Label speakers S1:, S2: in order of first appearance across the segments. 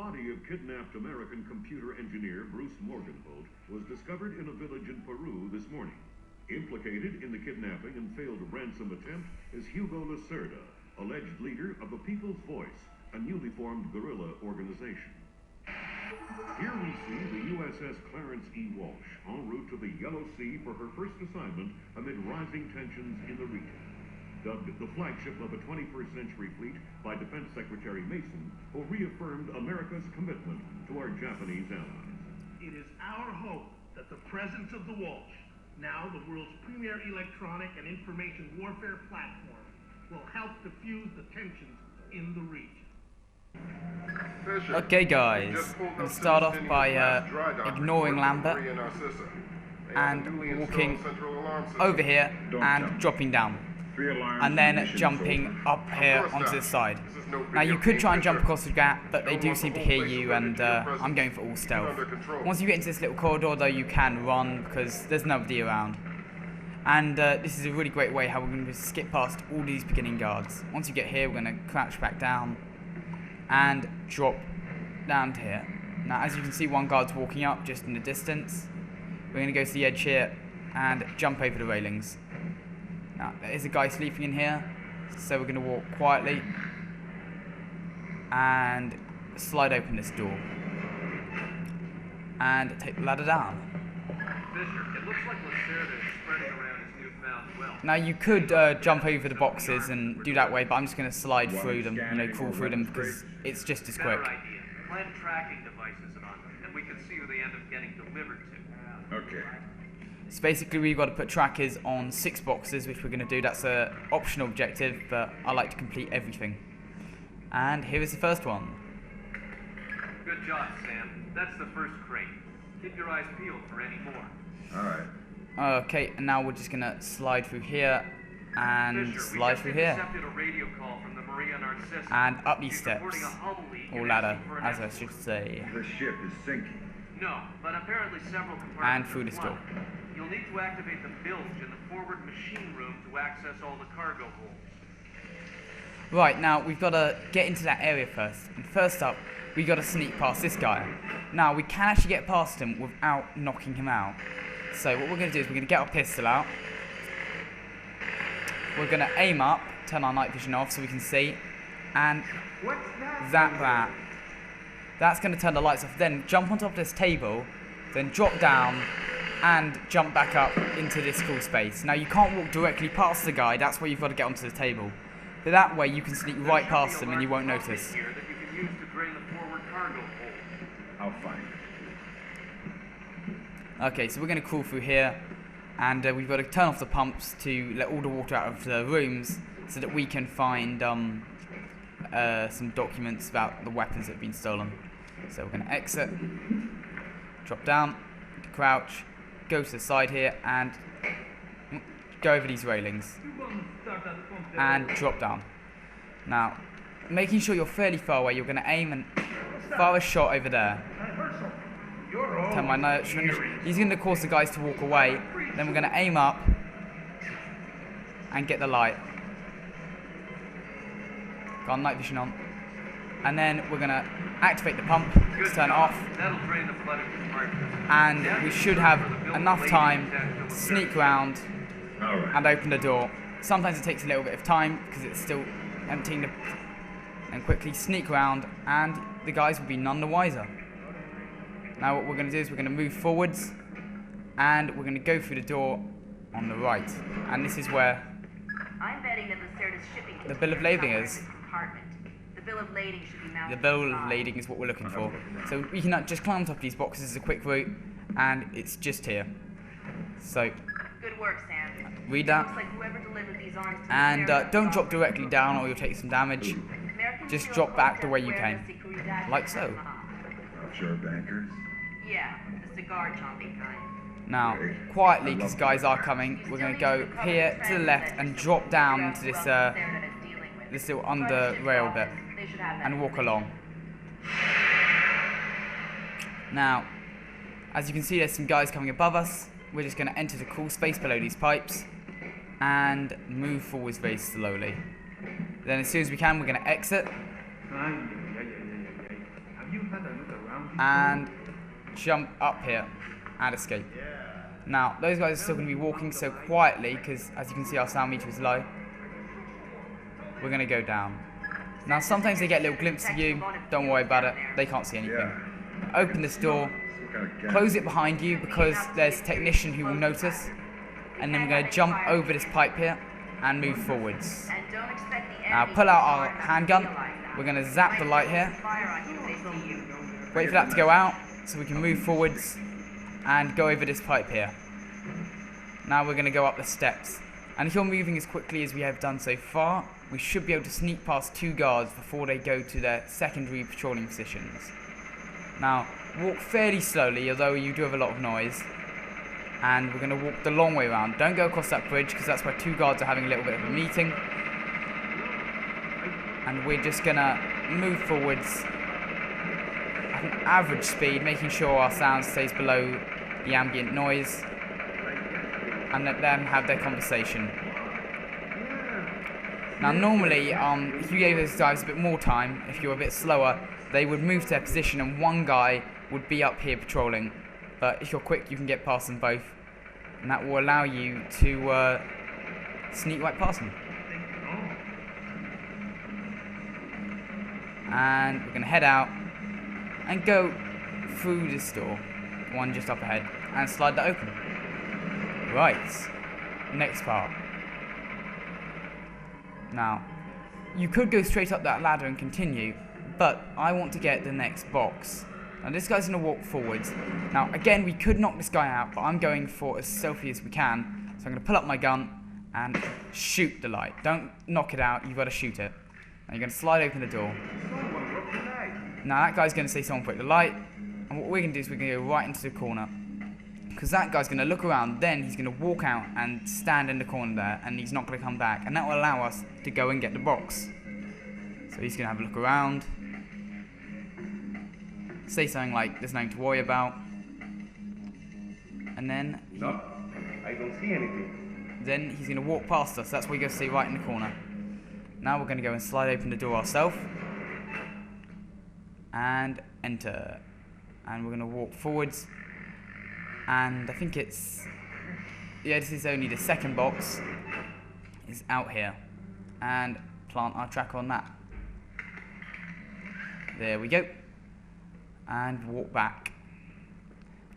S1: body of kidnapped American computer engineer Bruce Morgenthau was discovered in a village in Peru this morning. Implicated in the kidnapping and failed ransom attempt is Hugo Lacerda, alleged leader of the People's Voice, a newly formed guerrilla organization. Here we see the USS Clarence E. Walsh en route to the Yellow Sea for her first assignment amid rising tensions in the region. Dubbed the flagship of a 21st century fleet by Defense Secretary Mason, who reaffirmed America's commitment to our Japanese allies.
S2: It is our hope that the presence of the Walsh, now the world's premier electronic and information warfare platform, will help diffuse the tensions in the region.
S3: Okay guys, we'll start off by ignoring Lambert and walking over here and dropping down, and then jumping up here onto this side. Now you could try and jump across the gap, but they do seem to hear you, and I'm going for all stealth. Once you get into this little corridor though, you can run because there's nobody around. And this is a really great way how we're going to skip past all these beginning guards. Once you get here, we're going to crouch back down and drop down to here. Now as you can see, one guard's walking up just in the distance. We're going to go to the edge here and jump over the railings. Now there is a guy sleeping in here, so we're going to walk quietly and slide open this door and take the ladder down.
S4: Fisher, it looks like Lacerda is spreading around his newfound wealth.
S3: Now you could jump over the boxes and do that way, but I'm just going to slide through them, crawl through them, because it's just as quick.
S4: Better idea. Plant tracking devices on them, and we can see who they end up getting delivered to.
S5: Okay.
S3: So basically we've got to put trackers on 6 boxes, which we're going to do. That's an optional objective, but I like to complete everything. And here is the first one.
S4: Good job, Sam. That's the first crate. Keep your eyes peeled for any more.
S5: Alright.
S3: Okay, and now we're just going to slide through here and
S4: Fisher,
S3: slide through here.
S4: Intercepted a radio call from the Maria Narcissa.
S3: And up these
S4: She's
S3: steps,
S4: reporting a Hubble leak
S3: or
S4: and
S3: ladder,
S4: asking for an
S3: as I
S4: escort.
S3: should say.
S5: The ship is sinking.
S4: No, but apparently several compartments
S3: And through
S4: are
S3: this door.
S4: blocked. You'll need to activate the bilge in the forward machine room to access all the cargo holds.
S3: Right, now we've got to get into that area first. And first up, we've got to sneak past this guy. Now, we can actually get past him without knocking him out. So what we're going to do is we're going to get our pistol out. We're going to aim up, turn our night vision off so we can see, and zap that. That's going to turn the lights off. Then jump on top of this table, then drop down, and jump back up into this cool space. Now you can't walk directly past the guy, that's where you've got to get onto the table. But that way you can sneak right past him and you won't notice.
S4: Here that you can use to drain the forward cargo hold.
S5: I'll find it.
S3: Okay, so we're going to crawl through here, and we've got to turn off the pumps to let all the water out of the rooms so that we can find some documents about the weapons that have been stolen. So we're going to exit, drop down, crouch, go to the side here, and go over these railings and drop down. Now, making sure you're fairly far away, you're going to aim and fire a shot over there. Turn my nose. He's going to cause the guys to walk away. Then we're going to aim up and get the light. Got night vision on. And then we're going to activate the pump to turn it off.
S4: That'll drain the flooded compartments.
S3: And we should have enough time to sneak around and open the door. Sometimes it takes a little bit of time because it's still emptying the... And quickly sneak around, and the guys will be none the wiser. Now what we're going to do is we're going to move forwards, and we're going to go through the door on the right. And this is where
S6: I'm betting that Lacerda's shipping
S3: the bill of lading is.
S6: The bill of lading should be mounted.
S3: The bill of lading is what we're looking for. So we can just climb on top of these boxes as a quick route, and it's just here. So
S6: Good work, Sam.
S3: read that,
S6: Looks like whoever delivered these arms to
S3: and
S6: Lacerda
S3: don't
S6: was
S3: drop directly down or you'll take some damage.
S6: American
S3: Just
S6: serial
S3: drop back
S6: killer
S3: the way you
S6: Guerrilla
S3: came,
S6: Seguridad
S3: like so.
S5: Offshore bankers.
S6: Yeah, the cigar chomping kind.
S3: Now, quietly, because guys are coming, we're going to go here to the left and drop down into this little under rail bit and walk along. Now, as you can see, there's some guys coming above us. We're just going to enter the cool space below these pipes and move forwards very slowly. Then as soon as we can, we're going to exit.
S2: Have you had
S3: and jump up here and escape. Now, those guys are still going to be walking so quietly because, as you can see, our sound meter is low. We're going to go down. Now, sometimes they get a little glimpse of you. Don't worry about it. They can't see anything. Open this door. Close it behind you because there's a technician who will notice. And then we're going to jump over this pipe here and move forwards. Now, pull out our handgun. We're going to zap the light here. Wait for that to go out so we can move forwards and go over this pipe here. Now we're going to go up the steps. And if you're moving as quickly as we have done so far, we should be able to sneak past 2 guards before they go to their secondary patrolling positions. Now, walk fairly slowly, although you do have a lot of noise. And we're going to walk the long way around. Don't go across that bridge because that's where 2 guards are having a little bit of a meeting. And we're just going to move forwards at an average speed, making sure our sound stays below the ambient noise. And let them have their conversation. Now normally, if you gave those guys a bit more time, if you were a bit slower, they would move to their position and one guy would be up here patrolling. But if you're quick, you can get past them both. And that will allow you to sneak right past them. And we're going to head out and go through this door, one just up ahead, and slide that open. Right, next part. Now, you could go straight up that ladder and continue, but I want to get the next box. Now this guy's going to walk forwards. Now again, we could knock this guy out, but I'm going for as stealthy as we can. So I'm going to pull up my gun and shoot the light. Don't knock it out, you've got to shoot it. Now you're going to slide open the door. Now that guy's going to say someone put the light, and what we're going to do is we're going to go right into the corner. Because that guy's going to look around, then he's going to walk out and stand in the corner there, and he's not going to come back. And that will allow us to go and get the box. So he's going to have a look around. Say something like, there's nothing to worry about. And then...
S2: No, I don't see anything.
S3: Then he's going to walk past us. That's what you're going to see right in the corner. Now we're going to go and slide open the door ourselves. And enter. And we're going to walk forwards. And I think it's... Yeah, this is only the second box. Is out here. And plant our tracker on that. There we go. And walk back.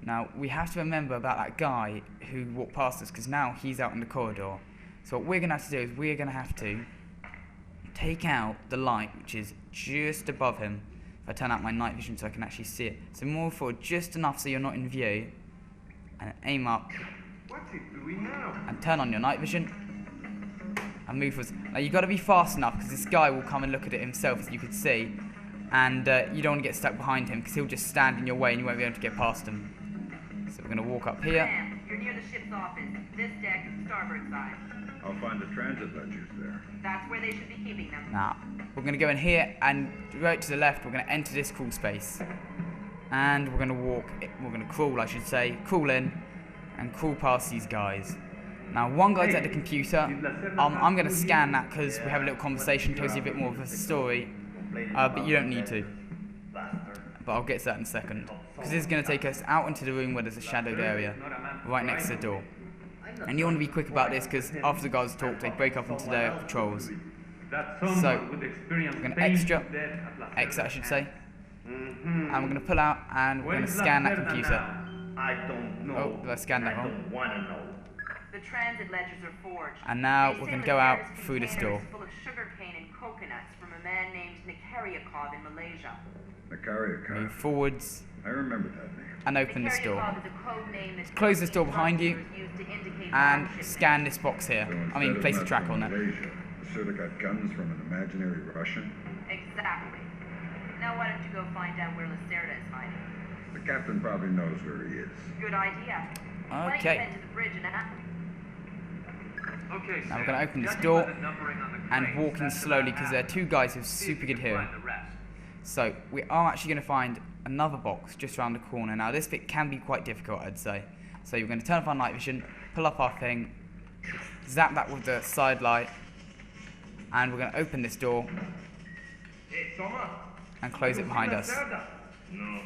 S3: Now, we have to remember about that guy who walked past us, because now he's out in the corridor. So what we're going to have to do is we're going to have to take out the light, which is just above him. If I turn out my night vision so I can actually see it. So move forward just enough so you're not in view. And aim up.
S2: What's it doing now?
S3: And turn on your night vision. And move forward. Now, you've got to be fast enough, because this guy will come and look at it himself, as you can see. And you don't want to get stuck behind him, because he'll just stand in your way and you won't be able to get past him. So we're going to walk up here.
S6: Sam, you're near the ship's office. This deck, starboard side.
S5: I'll find the transit ledgers there.
S6: That's where they should be keeping them.
S3: Now, we're going to go in here, and right to the left, we're going to enter this crawl space. And we're going to crawl, I should say, crawl in, and crawl past these guys. Now, one guy's at the computer. I'm going to scan that because we have a little conversation, tells you a bit more of the story. But you don't need to. But I'll get to that in a second. Because this is going to take us out into the room where there's a shadowed area, right next to the door. And you want to be quick about this, because after the guys talk, they break up into their patrols. So, we're going to exit I should say. And we're going to pull out, and we're going to scan that computer.
S2: I don't know.
S3: Oh, did I scan that wrong?
S2: I don't want to know.
S6: The transit ledgers are forged.
S3: And now
S6: They
S3: we're
S6: say
S3: going to go out
S6: Lacerda's
S3: through this
S6: container
S3: door.
S6: is full of sugarcane and coconuts from a man named Nikariakov in Malaysia.
S3: Move forwards.
S5: I remember that name.
S3: And open this door.
S6: Nikariakov is a code name that
S3: Close this door behind you.
S6: used to indicate
S3: And
S6: ownership.
S3: scan this box here. I mean, place the tracker on it.
S5: Malaysia, Lacerda got guns from an imaginary Russian.
S6: Exactly. Now why don't you go find out where Lacerda is hiding?
S5: The captain probably knows where he is.
S6: Good idea. Why don't you
S3: Okay.
S6: head to the bridge and
S4: Okay,
S3: Now we're
S4: Sam,
S3: going to open this
S4: judging
S3: door
S4: by the numbering on the
S3: and
S4: crates,
S3: walking
S4: that's
S3: slowly,
S4: about
S3: because there are 2 guys who have
S4: See if
S3: super
S4: you
S3: good
S4: can
S3: hearing.
S4: find the rest.
S3: So we are actually going to find another box just around the corner. Now this bit can be quite difficult, I'd say. So you're going to turn off our night vision, pull up our thing, zap that with the side light, and we're going to open this door
S2: Hey, Thomas.
S3: and close it behind us.
S2: No.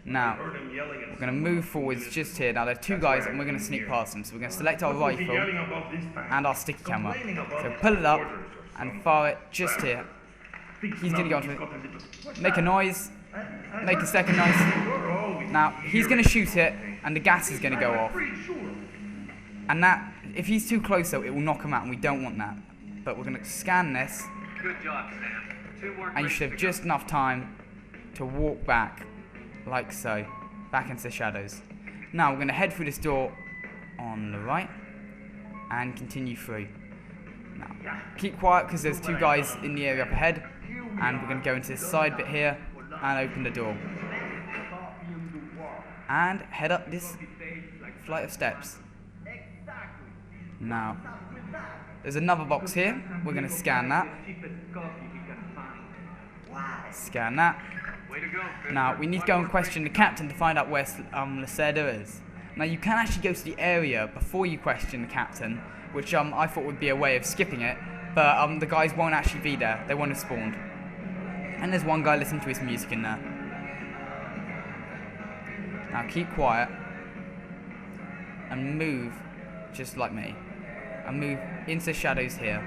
S3: Now, we're going to move forwards just here. Now, there are two guys, and we're going to sneak past them. So we're going to select our rifle and our sticky camera. So pull it up and fire it just here. He's going to go onto it. Make a noise. Make a second noise. Now, he's going to shoot it, and the gas is going to go off. And that, if he's too close though, it will knock him out, and we don't want that. But we're going to scan this.
S4: Good job, Sam. 2 more
S3: And you should have just enough time to walk back, like so, back into the shadows. Now we're going to head through this door on the right, and continue through. Now, keep quiet because there's 2 guys in the area up ahead, and we're going to go into this side bit here, and open the door. And head up this flight of steps. Now, there's another box here. We're going to scan that. Scan that. Now, we need to go and question the captain to find out where Lacerda is. Now, you can actually go to the area before you question the captain, which I thought would be a way of skipping it, but the guys won't actually be there. They won't have spawned. And there's one guy listening to his music in there. Now, keep quiet and move just like me. And move into the shadows here.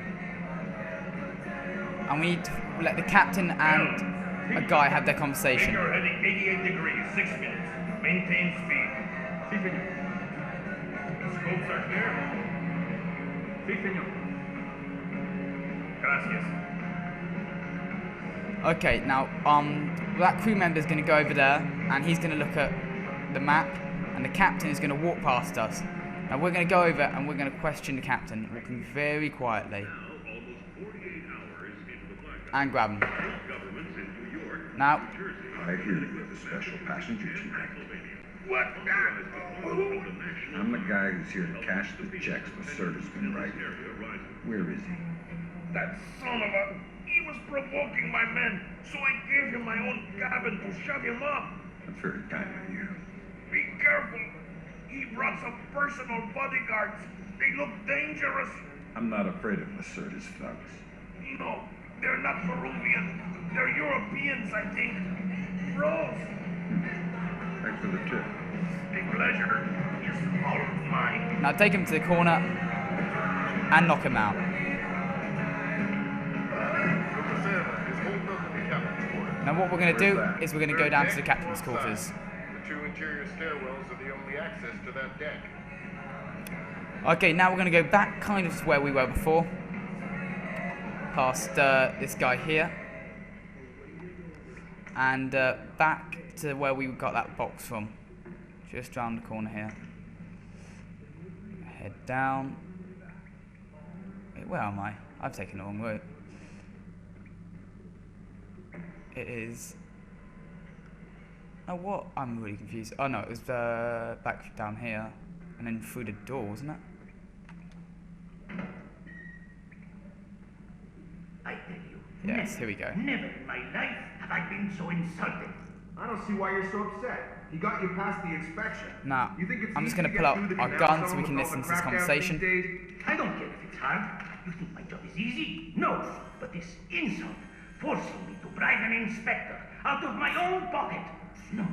S3: And we need to let the captain and a guy have their conversation.
S2: You're heading 88 degrees, 6 minutes. Maintain speed. Si, senor. Scopes are clear. Si, senor. Gracias.
S3: Okay, now, that crew member is going to go over there, and he's going to look at the map, and the captain is going to walk past us. Now we're going to go over and we're going to question the captain, walking very quietly. And grab him. Now.
S5: I hear you with the special passenger chief.
S2: What?
S5: I'm the guy who's here to cash the checks Lacerda's been writing. Where is he?
S2: That son of a... He was provoking my men, so I gave him my own cabin to shut him up.
S5: That's very kind of you.
S2: Be careful. He brought some personal bodyguards. They look dangerous.
S5: I'm not afraid of Lacerda's thugs.
S2: No, they're not Peruvian. They're Europeans, I think. Bros.
S5: Thanks for the tip.
S2: A pleasure. It's all mine.
S3: Now take him to the corner and knock him out. Now what we're going to do is we're going to go down to the captain's quarters.
S7: The 2 interior stairwells are the only access to that deck.
S3: Okay, now we're going to go back kind of to where we were before. Past this guy here. And back to where we got that box from. Just round the corner here. Head down. Wait, where am I? I've taken the wrong route. It is... Oh, what? I'm really confused. Oh, no, it was back down here. And then through the door, wasn't it?
S8: I tell you.
S3: Yes, here we go.
S8: Never in my life have I been so insulted.
S9: I don't see why you're so upset. He got you past the inspection.
S3: Now,
S9: You think it's
S3: I'm just
S9: easy
S3: going to pull out
S9: get through the
S3: our
S9: canal
S3: gun so we
S9: tunnel
S3: can
S9: with all
S3: listen
S9: the
S3: to this
S9: crackdown these
S3: conversation.
S9: days?
S8: I don't care if it's hard. You think my job is easy? No. But this insult, forcing me to bribe an inspector out of my own pocket. No.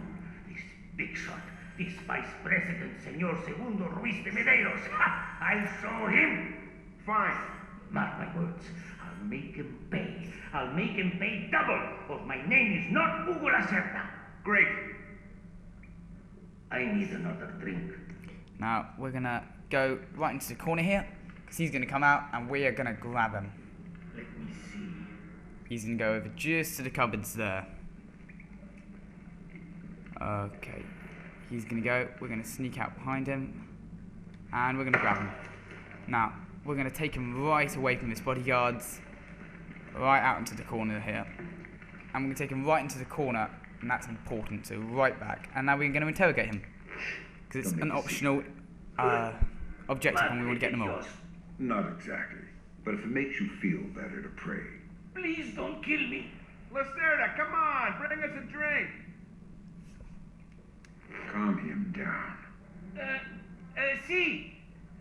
S8: This big shot, this Vice President, Senor Segundo Ruiz de Medeiros. Ha! I'll show him.
S9: Fine.
S8: Mark my words. I'll make him pay. I'll make him pay double, or my name is not Hugo Lacerda.
S9: Great.
S8: I need another drink.
S3: Now, we're going to go right into the corner here, because he's going to come out and we are going to grab him.
S8: Let me see.
S3: He's going to go over just to the cupboards there. Okay. He's going to go, we're going to sneak out behind him, and we're going to grab him. Now, we're going to take him right away from his bodyguards, right out into the corner here. And we're going to take him right into the corner, and that's important, so right back. And now we're going to interrogate him, because it's an optional objective and we want to get them all.
S5: Not exactly. But if it makes you feel better to pray.
S8: Please don't kill me.
S9: Lacerda, come on, bring us a drink.
S5: Calm him down.
S8: See,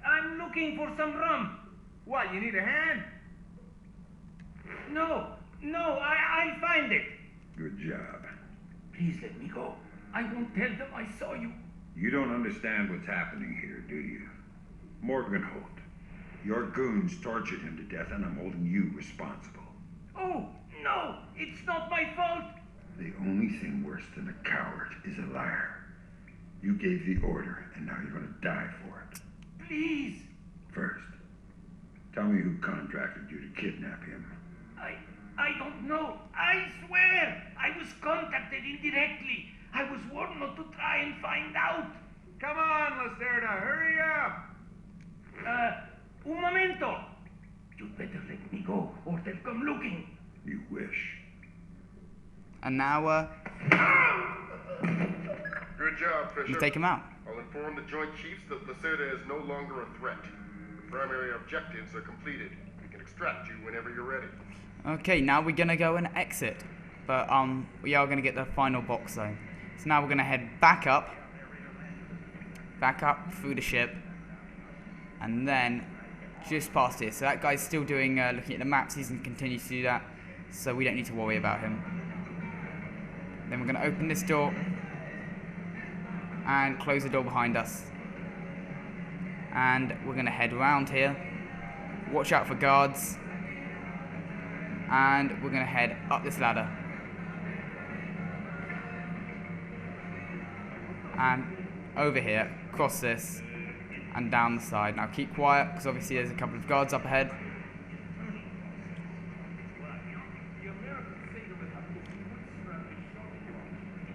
S8: I'm looking for some rum.
S9: What, you need a hand?
S8: No, I'll find it.
S5: Good job.
S8: Please let me go. I won't tell them I saw you.
S5: You don't understand what's happening here, do you? Morgenholt, your goons tortured him to death, and I'm holding you responsible.
S8: Oh, no, it's not my fault.
S5: The only thing worse than a coward is a liar. You gave the order, and now you're going to die for it.
S8: Please.
S5: First, tell me who contracted you to kidnap him.
S8: I don't know. I swear. I was contacted indirectly. I was warned not to try and find out.
S9: Come on, Lacerda, hurry up!
S8: Un momento. You'd better let me go, or they'll come looking.
S5: You wish.
S3: And now,
S7: Good job, Fisher.
S3: you take him out.
S7: I'll inform the Joint Chiefs that Lacerda is no longer a threat. The primary objectives are completed. We can extract you whenever you're ready.
S3: Okay, now we're gonna go and exit. But, we are gonna get the final box though. So now we're gonna head back up through the ship, and then just past here. So that guy's still doing, looking at the maps. He's gonna continue to do that, so we don't need to worry about him. Then we're gonna open this door and close the door behind us, and we're gonna head around here. Watch out for guards, and we're gonna head up this ladder. And over here, across this, and down the side. Now keep quiet, because obviously there's a couple of guards up ahead.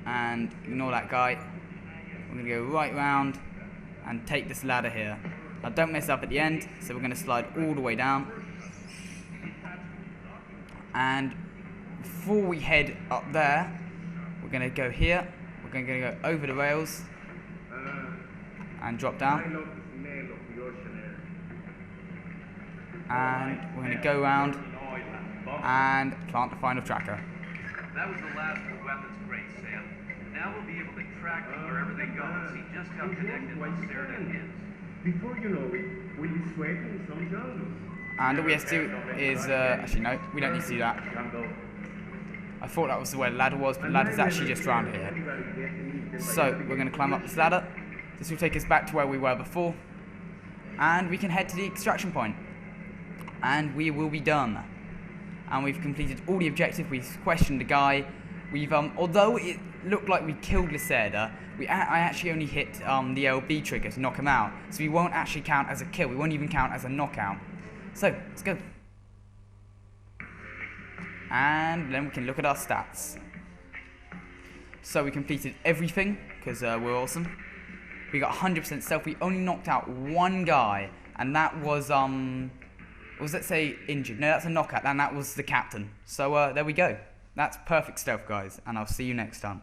S3: And ignore that guy. We're going to go right round and take this ladder here. Now don't mess up at the end, so we're going to slide all the way down. And before we head up there, we're going to go here. We're going to go over the rails and drop down. And we're going to go around and plant the final tracker.
S4: That was the last of the weapons crates, Sam. Now we'll be able to track them wherever they go and see just how connected Lacerda is.
S9: Before you know it, we'll be sweating some jungles.
S3: And all we have to do is, actually no, we don't need to do that. I thought that was where the ladder was, but the ladder's actually just around here. So, we're going to climb up this ladder. This will take us back to where we were before. And we can head to the extraction point. And we will be done. And we've completed all the objectives. We've questioned the guy. We've, although it looked like we killed Lacerda, I actually only hit the LB trigger to knock him out. So we won't actually count as a kill. We won't even count as a knockout. So, let's go. And then we can look at our stats. So we completed everything, because we're awesome. We got 100% stealth. We only knocked out one guy, and that was, let's say injured? No, that's a knockout, and that was the captain. So there we go. That's perfect stealth, guys, and I'll see you next time.